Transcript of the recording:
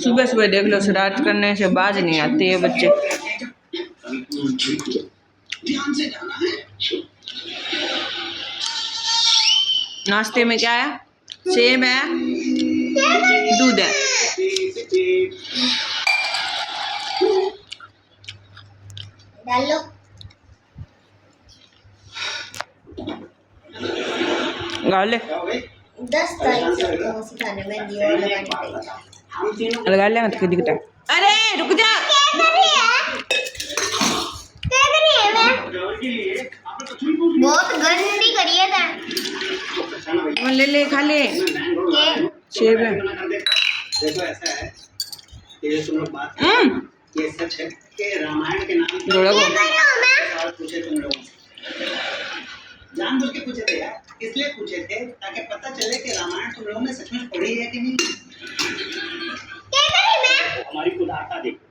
सुबह सुबह देख लो, शरारत करने से बाज नहीं आती है बच्चे। नाश्ते में क्या है? सेब है, दूध है। डालो। गाले 10 तारीख को सिखाने में दिया लगाने लगा ले मत दिखता। अरे रुक जा। बहुत गंदी करिए था। ले ले खा ले। सेब है। देखो ऐसा है ये तुम लोग बात ये सच है कि रामायण के नाम पे पूछे तुम लोग जानबूझ के पूछे थे यार, इसलिए पूछे थे ताकि पता चले कि रामायण तुम लोगों ने सच में पढ़ी है कि नहीं। हमारी उदारता देखो।